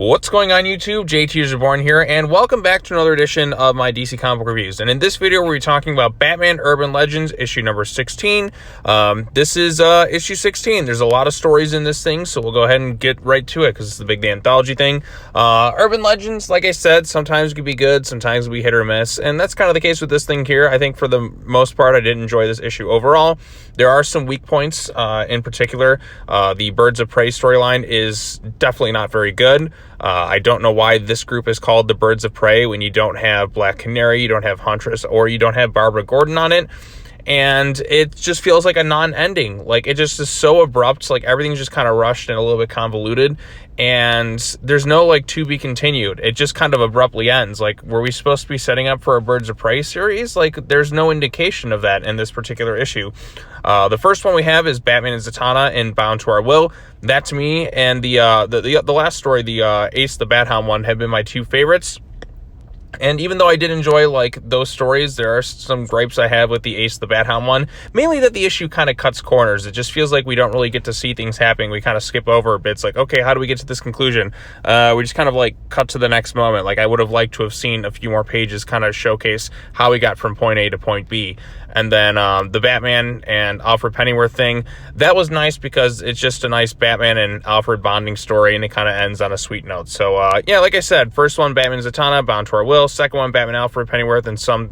What's going on YouTube? JT Reborn here, and welcome back to another edition of my DC comic book reviews. And in this video, we're talking about Batman Urban Legends, issue number 16. This is issue 16. There's a lot of stories in this thing, so we'll go ahead and get right to it because it's the big anthology thing. Urban Legends, like I said, sometimes can be good, sometimes can be hit or miss, and that's kind of the case with this thing here. I think for the most part, I did enjoy this issue overall. There are some weak points, in particular. The Birds of Prey storyline is definitely not very good. I don't know why this group is called the Birds of Prey when you don't have Black Canary, you don't have Huntress, or you don't have Barbara Gordon on it. And it just feels like a non-ending. Like, it just is so abrupt. Like, everything's just kind of rushed and a little bit convoluted. And there's no, like, to be continued. It just kind of abruptly ends. Like, were we supposed to be setting up for a Birds of Prey series? Like, there's no indication of that in this particular issue. The first one we have is Batman and Zatanna in Bound to Our Will. That, to me, and the last story, the Ace the Bat-Hound one, have been my two favorites. And even though I did enjoy, like, those stories, there are some gripes I have with the Ace the Bat-Hound one. Mainly that the issue kind of cuts corners. It just feels like we don't really get to see things happening. We kind of skip over bits like, okay, how do we get to this conclusion? We just kind of, like, cut to the next moment. Like, I would have liked to have seen a few more pages kind of showcase how we got from point A to point B. And then the Batman and Alfred Pennyworth thing, that was nice because it's just a nice Batman and Alfred bonding story, and it kind of ends on a sweet note. So, yeah, like I said, first one, Batman and Zatanna, Bound to Our Will. Second one, Batman, Alfred Pennyworth, and Some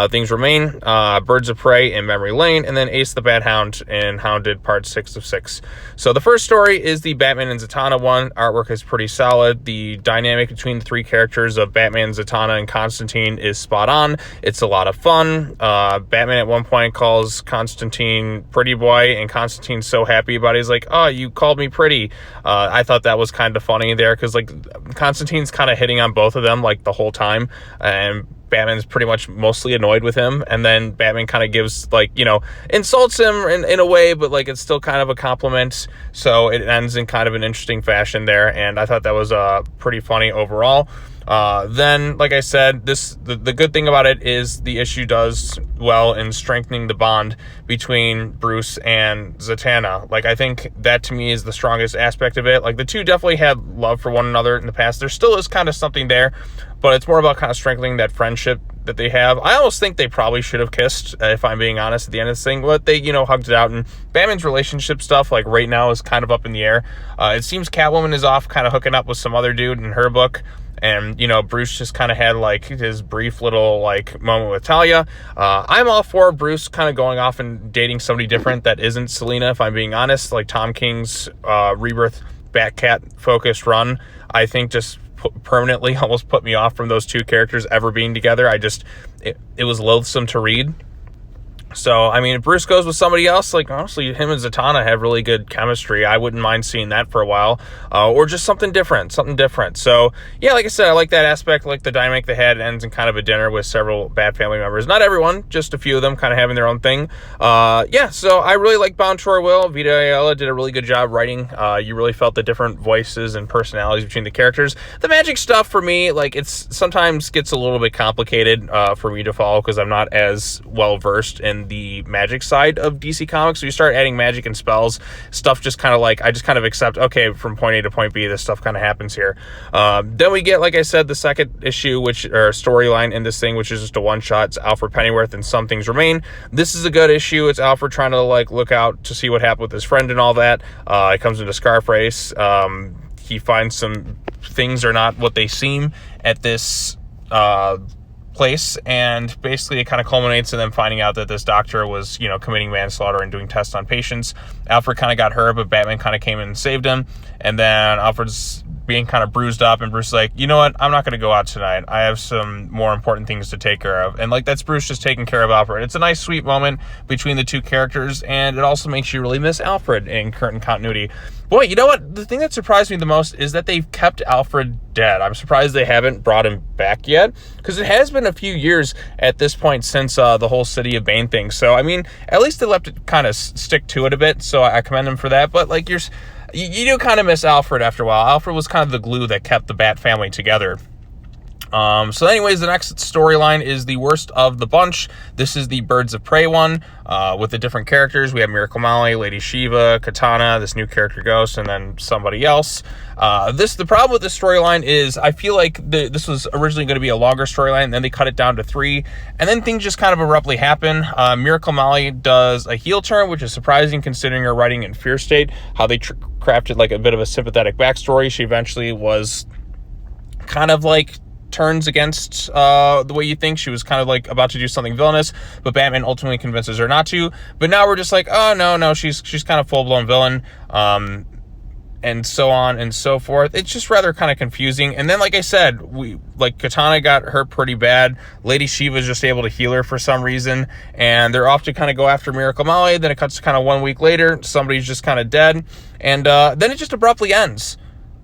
Things Remain, Birds of Prey in Memory Lane, and then Ace the Bat-Hound in Hounded Part 6 of 6. So the first story is the Batman and Zatanna one. Artwork is pretty solid. The dynamic between the three characters of Batman, Zatanna, and Constantine is spot on. It's a lot of fun. Batman at one point calls Constantine pretty boy, and Constantine's so happy about it. He's like, oh, you called me pretty. I thought that was kind of funny there because, like, Constantine's kind of hitting on both of them, like, the whole time, and Batman's pretty much mostly annoyed with him, and then Batman kind of gives, like, you know, insults him in a way, but, like, it's still kind of a compliment, so it ends in kind of an interesting fashion there, and I thought that was pretty funny overall. Then, like I said, the good thing about it is the issue does well in strengthening the bond between Bruce and Zatanna. Like, I think that to me is the strongest aspect of it. Like, the two definitely had love for one another in the past. There still is kind of something there, but it's more about kind of strengthening that friendship that they have. I almost think they probably should have kissed, if I'm being honest, at the end of this thing, but they, you know, hugged it out. And Batman's relationship stuff, like, right now is kind of up in the air. It seems Catwoman is off kind of hooking up with some other dude in her book. And, you know, Bruce just kind of had, like, his brief little, like, moment with Talia. I'm all for Bruce kind of going off and dating somebody different that isn't Selina, if I'm being honest. Like, Tom King's Rebirth Batcat-focused run, I think, just permanently almost put me off from those two characters ever being together. It was loathsome to read. So, I mean, if Bruce goes with somebody else, like, honestly, him and Zatanna have really good chemistry. I wouldn't mind seeing that for a while. Or just something different. So, yeah, like I said, I like that aspect. Like, the dynamic they had ends in kind of a dinner with several Bat family members. Not everyone, just a few of them kind of having their own thing. Yeah, so I really like Bound to Our Will. Vita Ayala did a really good job writing. You really felt the different voices and personalities between the characters. The magic stuff, for me, like, it's sometimes gets a little bit complicated for me to follow because I'm not as well-versed in the magic side of DC Comics. So you start adding magic and spells, stuff just kind of like, I just kind of accept, okay, from point A to point B, this stuff kind of happens here. Then we get, like I said, the second issue, or storyline in this thing, which is just a one-shot. It's Alfred Pennyworth and Some Things Remain. This is a good issue. It's Alfred trying to, like, look out to see what happened with his friend and all that. It comes into Scarface. He finds some things are not what they seem at this place, and basically it kind of culminates in them finding out that this doctor was, you know, committing manslaughter and doing tests on patients. Alfred kind of got hurt, but Batman kind of came in and saved him, and then Alfred's being kind of bruised up, and Bruce is like, you know what, I'm not going to go out tonight. I have some more important things to take care of. And, like, that's Bruce just taking care of Alfred. It's a nice, sweet moment between the two characters, and it also makes you really miss Alfred in current continuity. Boy, you know what? The thing that surprised me the most is that they've kept Alfred dead. I'm surprised they haven't brought him back yet, because it has been a few years at this point since the whole City of Bane thing. So, I mean, at least they left it kind of stick to it a bit, so I commend them for that. But, like, you do kind of miss Alfred after a while. Alfred was kind of the glue that kept the Bat family together. So anyways, the next storyline is the worst of the bunch. This is the Birds of Prey one, with the different characters. We have Miracle Molly, Lady Shiva, Zatanna, this new character Ghost, and then somebody else. The problem with this storyline is I feel like this was originally going to be a longer storyline, and then they cut it down to 3, and then things just kind of abruptly happen. Miracle Molly does a heel turn, which is surprising considering her writing in Fear State, how they crafted like a bit of a sympathetic backstory. She eventually was kind of like turns against the way you think. She was kind of like about to do something villainous, but Batman ultimately convinces her not to. But now we're just like, oh no, she's kind of full-blown villain, and so on and so forth. It's just rather kind of confusing. And then, like I said, Zatanna got hurt pretty bad. Lady Shiva is just able to heal her for some reason, and they're off to kind of go after Miracle Molly. Then it cuts to kind of 1 week later, somebody's just kind of dead, and then it just abruptly ends.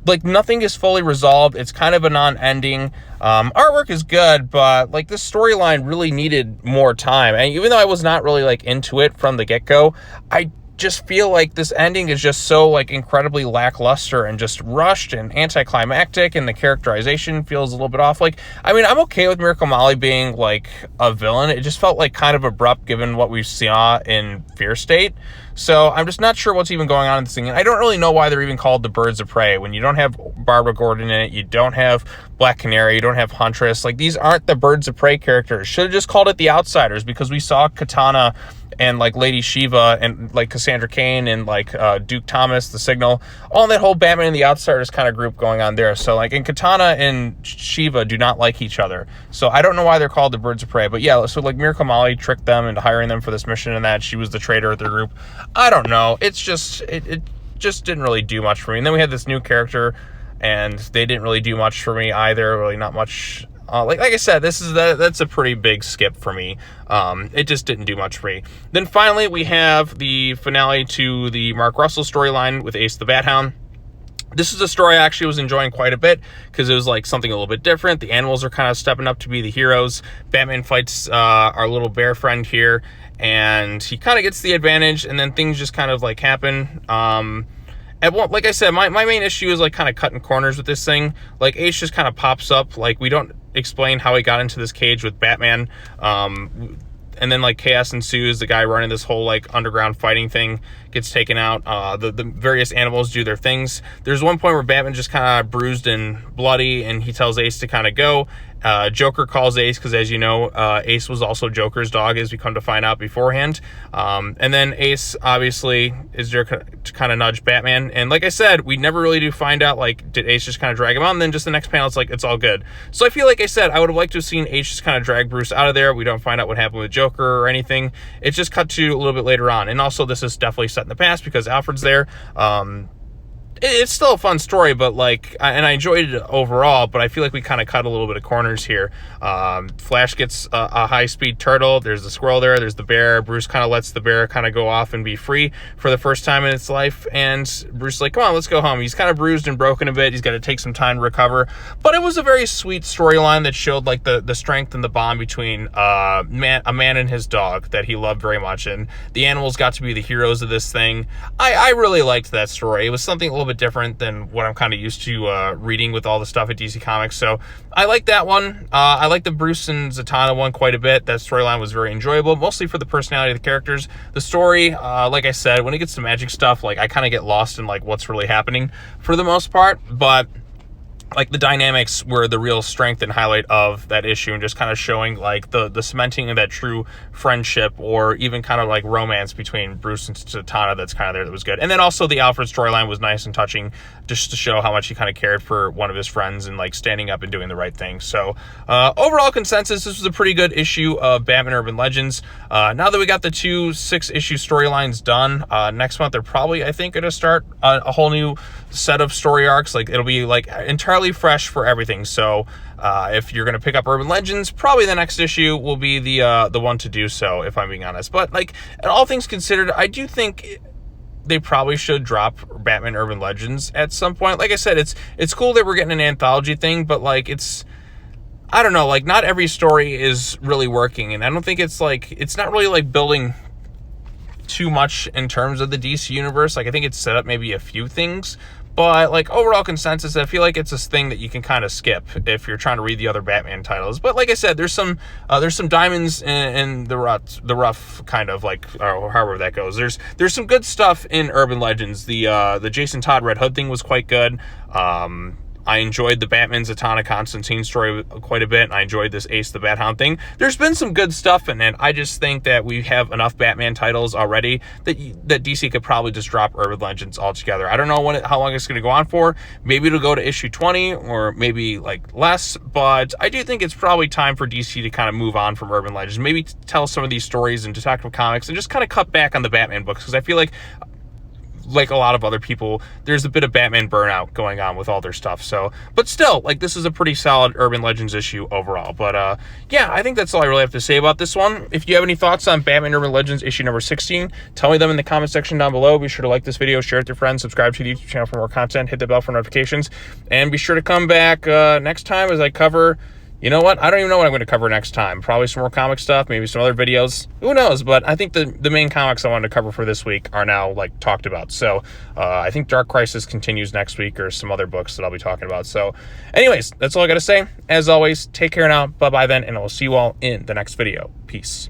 Like, nothing is fully resolved. It's kind of a non-ending. Artwork is good, but like this storyline really needed more time. And even though I was not really like into it from the get-go, I just feel like this ending is just so like incredibly lackluster and just rushed and anticlimactic, and the characterization feels a little bit off. Like, I mean, I'm okay with Miracle Molly being like a villain. It just felt like kind of abrupt given what we saw in Fear State. So I'm just not sure what's even going on in this thing. And I don't really know why they're even called the Birds of Prey when you don't have Barbara Gordon in it, you don't have Black Canary, you don't have Huntress. Like, these aren't the Birds of Prey characters. Should have just called it the Outsiders, because we saw Zatanna and like Lady Shiva and like Cassandra Cain and like Duke Thomas, the Signal, all that whole Batman and the Outsiders kind of group going on there. So like, and Zatanna and Shiva do not like each other. So I don't know why they're called the Birds of Prey. But yeah, so like Miracle Molly tricked them into hiring them for this mission, and that she was the traitor of their group. I don't know. It's just, it just didn't really do much for me. And then we had this new character, and they didn't really do much for me either. Really not much. Like I said, that's a pretty big skip for me. It just didn't do much for me. Then finally, we have the finale to the Mark Russell storyline with Ace the Bat-Hound. This is a story I actually was enjoying quite a bit, because it was like something a little bit different. The animals are kind of stepping up to be the heroes. Batman fights our little bear friend here, and he kind of gets the advantage, and then things just kind of like happen. Like I said, my main issue is like kind of cutting corners with this thing. Like, Ace just kind of pops up. Like, we don't explain how he got into this cage with Batman. And then like chaos ensues. The guy running this whole like underground fighting thing gets taken out. The various animals do their things. There's one point where Batman just kind of bruised and bloody, and he tells Ace to kind of go. Joker calls Ace, because as you know, Ace was also Joker's dog, as we come to find out beforehand. And then Ace obviously is there to kind of nudge Batman. And like I said, we never really do find out, like, did Ace just kind of drag him out? And then just the next panel, it's like, it's all good. So I feel like I said, I would have liked to have seen Ace just kind of drag Bruce out of there. We don't find out what happened with Joker or anything. It's just cut to a little bit later on. And also, this is definitely set in the past because Alfred's there. It's still a fun story, but like, and I enjoyed it overall, but I feel like we kind of cut a little bit of corners here. Flash gets a high-speed turtle. There's the squirrel there. There's the bear. Bruce kind of lets the bear kind of go off and be free for the first time in its life. And Bruce is like, come on, let's go home. He's kind of bruised and broken a bit. He's got to take some time to recover. But it was a very sweet storyline that showed like the strength and the bond between a man and his dog that he loved very much. And the animals got to be the heroes of this thing. I really liked that story. It was something a little bit different than what I'm kind of used to reading with all the stuff at DC Comics. So I like that one. I like the Bruce and Zatanna one quite a bit. That storyline was very enjoyable, mostly for the personality of the characters. The story, like I said, when it gets to magic stuff, like I kind of get lost in like what's really happening for the most part, but like the dynamics were the real strength and highlight of that issue, and just kind of showing like the cementing of that true friendship, or even kind of like romance between Bruce and Zatanna that's kind of there, that was good. And then also the Alfred storyline was nice and touching, just to show how much he kind of cared for one of his friends and like standing up and doing the right thing. So overall consensus, this was a pretty good issue of Batman Urban Legends. Now that we got the 2 6-issue storylines done, next month they're probably, I think, going to start a whole new set of story arcs. Like, it'll be like entirely fresh for everything. So if you're going to pick up Urban Legends, probably the next issue will be the one to do so, if I'm being honest. But like, all things considered, I do think they probably should drop Batman Urban Legends at some point. Like I said, it's cool that we're getting an anthology thing, but like, I don't know, like not every story is really working, and I don't think it's not really like building too much in terms of the DC universe. Like, I think it's set up maybe a few things, But like overall consensus, I feel like it's this thing that you can kind of skip if you're trying to read the other Batman titles. But like I said, there's some diamonds in the rough kind of like, or however that goes. There's some good stuff in Urban Legends. The Jason Todd Red Hood thing was quite good. I enjoyed the Batman Zatanna Constantine story quite a bit. I enjoyed this Ace the Bat-Hound thing. There's been some good stuff in it. I just think that we have enough Batman titles already that DC could probably just drop Urban Legends altogether. I don't know how long it's going to go on for. Maybe it'll go to issue 20 or maybe like less, but I do think it's probably time for DC to kind of move on from Urban Legends. Maybe tell some of these stories in Detective Comics and just kind of cut back on the Batman books, because I feel like a lot of other people, there's a bit of Batman burnout going on with all their stuff. So, but still, like, this is a pretty solid Urban Legends issue overall. But yeah, I think that's all I really have to say about this one. If you have any thoughts on Batman Urban Legends issue number 16, tell me them in the comment section down below. Be sure to like this video, share it with your friends, subscribe to the YouTube channel for more content, hit the bell for notifications, and be sure to come back next time as I cover, you know what? I don't even know what I'm going to cover next time. Probably some more comic stuff, maybe some other videos. Who knows? But I think the main comics I wanted to cover for this week are now, like, talked about. So I think Dark Crisis continues next week, or some other books that I'll be talking about. So anyways, that's all I got to say. As always, take care now. Bye-bye then, and I will see you all in the next video. Peace.